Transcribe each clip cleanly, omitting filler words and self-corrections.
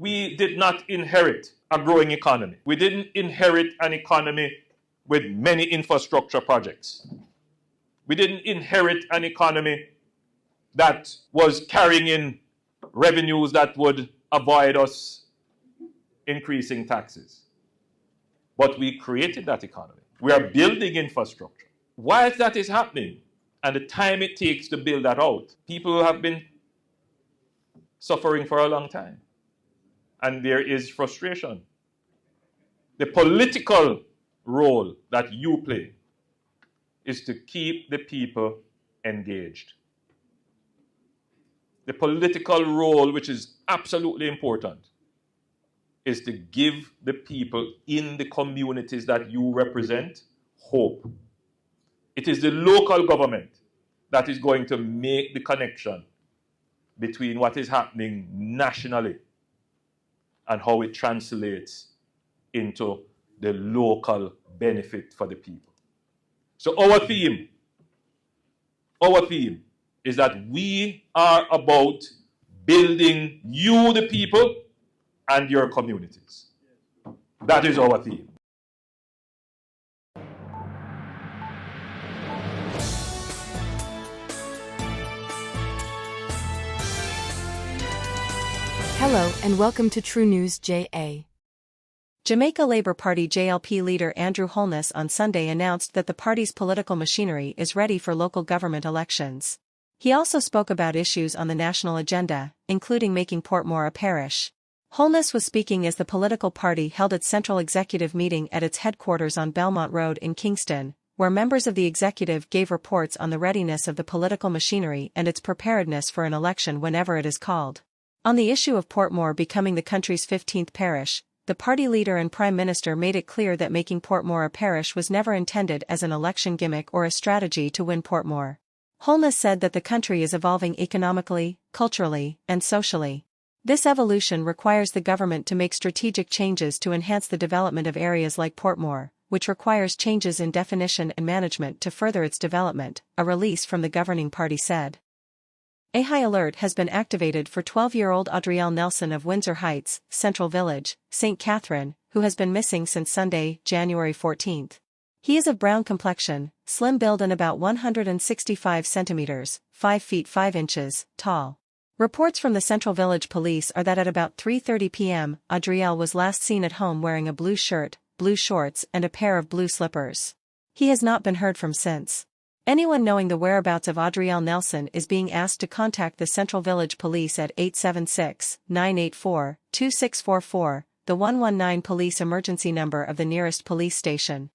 We did not inherit a growing economy. We didn't inherit an economy with many infrastructure projects. We didn't inherit an economy that was carrying in revenues that would avoid us increasing taxes. But we created that economy. We are building infrastructure. While that is happening, and the time it takes to build that out, people have been suffering for a long time. And there is frustration. The political role that you play is to keep the people engaged. The political role, which is absolutely important, is to give the people in the communities that you represent hope. It is the local government that is going to make the connection between what is happening nationally and how it translates into the local benefit for the people. So our theme is that we are about building you, the people, and your communities. That is our theme. Hello and welcome to True News JA. Jamaica Labour Party JLP leader Andrew Holness on Sunday announced that the party's political machinery is ready for local government elections. He also spoke about issues on the national agenda, including making Portmore a parish. Holness was speaking as the political party held its central executive meeting at its headquarters on Belmont Road in Kingston, where members of the executive gave reports on the readiness of the political machinery and its preparedness for an election whenever it is called. On the issue of Portmore becoming the country's 15th parish, the party leader and Prime Minister made it clear that making Portmore a parish was never intended as an election gimmick or a strategy to win Portmore. Holness said that the country is evolving economically, culturally, and socially. This evolution requires the government to make strategic changes to enhance the development of areas like Portmore, which requires changes in definition and management to further its development, a release from the governing party said. A high alert has been activated for 12-year-old Adriel Nelson of Windsor Heights, Central Village, St. Catherine, who has been missing since Sunday, January 14. He is of brown complexion, slim build and about 165 centimeters, 5 feet 5 inches, tall. Reports from the Central Village Police are that at about 3:30 p.m., Adriel was last seen at home wearing a blue shirt, blue shorts and a pair of blue slippers. He has not been heard from since. Anyone knowing the whereabouts of Adriel Nelson is being asked to contact the Central Village Police at 876-984-2644, the 119 police emergency number of the nearest police station.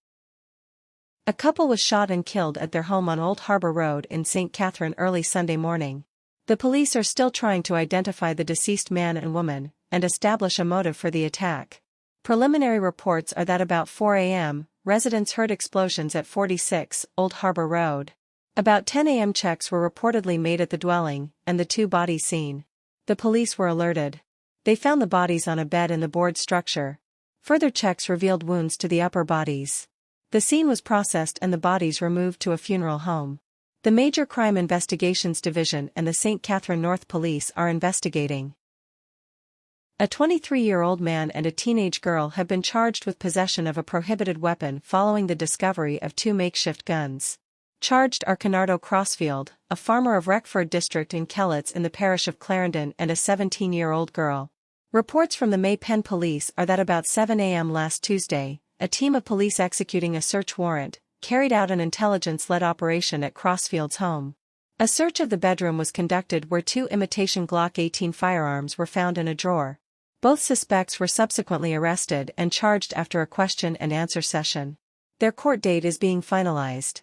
A couple was shot and killed at their home on Old Harbour Road in St. Catherine early Sunday morning. The police are still trying to identify the deceased man and woman, and establish a motive for the attack. Preliminary reports are that about 4 a.m., residents heard explosions at 46 Old Harbour Road. About 10 a.m. checks were reportedly made at the dwelling, and the two bodies seen. The police were alerted. They found the bodies on a bed in the board structure. Further checks revealed wounds to the upper bodies. The scene was processed and the bodies removed to a funeral home. The Major Crime Investigations Division and the St. Catherine North Police are investigating. A 23-year-old man and a teenage girl have been charged with possession of a prohibited weapon following the discovery of two makeshift guns. Charged are Canardo Crossfield, a farmer of Reckford district in Kelletts in the parish of Clarendon, and a 17-year-old girl. Reports from the May Pen Police are that about 7 a.m. last Tuesday, a team of police executing a search warrant carried out an intelligence-led operation at Crossfield's home. A search of the bedroom was conducted where two imitation Glock 18 firearms were found in a drawer. Both suspects were subsequently arrested and charged after a question-and-answer session. Their court date is being finalized.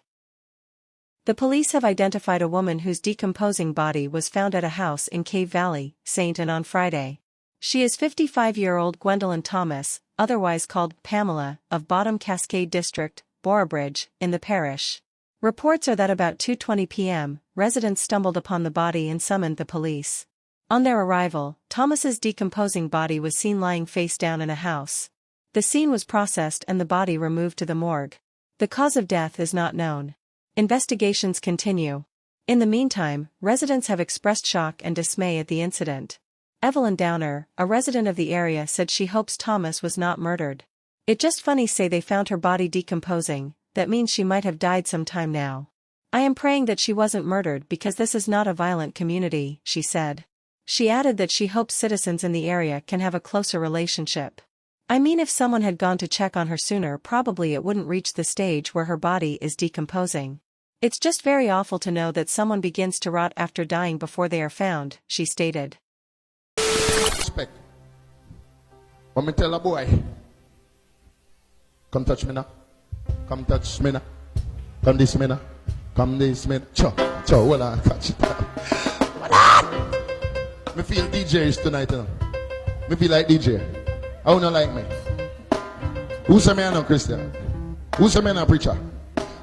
The police have identified a woman whose decomposing body was found at a house in Cave Valley, St. Anne on Friday. She is 55-year-old Gwendolyn Thomas, otherwise called Pamela, of Bottom Cascade District, Boroughbridge, in the parish. Reports are that about 2:20 p.m., residents stumbled upon the body and summoned the police. On their arrival, Thomas's decomposing body was seen lying face down in a house. The scene was processed and the body removed to the morgue. The cause of death is not known. Investigations continue. In the meantime, residents have expressed shock and dismay at the incident. Evelyn Downer, a resident of the area, said she hopes Thomas was not murdered. It just funny say they found her body decomposing, that means she might have died some time now. I am praying that she wasn't murdered because this is not a violent community, she said. She added that she hopes citizens in the area can have a closer relationship. I mean, if someone had gone to check on her sooner, probably it wouldn't reach the stage where her body is decomposing. It's just very awful to know that someone begins to rot after dying before they are found, she stated. Respect. When me tell a boy, come touch me now. Come touch me now. Come this me now. Come this me now. Cho, well I catch it. Me feel DJs tonight, you know. Me feel like DJ. How not like me? Who say me I no Christian? Who say me I no preacher?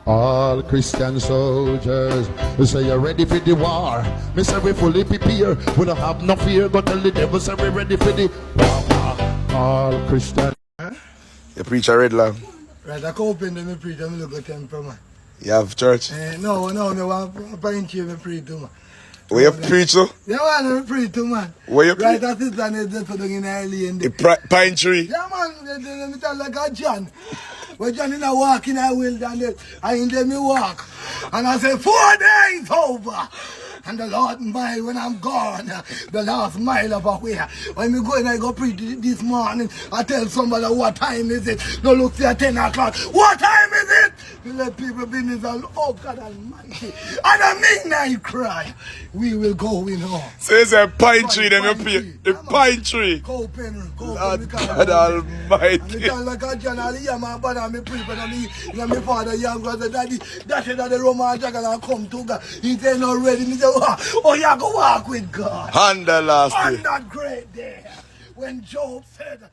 All Christian soldiers, we say you're ready for the war. Me say we fully prepare. We don't have no fear. Go tell the devil say we ready for the war. All Christian. You preach a red lamb. Right, I come open and I preach and I look at temple, man. You have church? No, I want pint here and preach to, man. Where you preach to? Yeah, man, I preach to, man. Where you preach? Right, that is and it's for in Ireland. The pine tree? Yeah, man, let me tell like a John. When John in a walk in a wilderness, I in them me walk. And I say, 4 days over. And the Lord mile when I'm gone, the last mile of a way. When me go and I go preach this morning, I tell somebody what time is it. No look at 10 o'clock. What time is it? We let people business and oh God Almighty. And a midnight cry. We will go in home. So it's a pine tree, then you preach. The pine tree. Go pen, Lord God Almighty. Me tell like a general, yeah, my brother, me preach, and me, my father, young brother, daddy, that is that the Roman dragon and come to God. He said not ready. Me say, oh, you go walk with God. On the last day. On that great day, when Job said,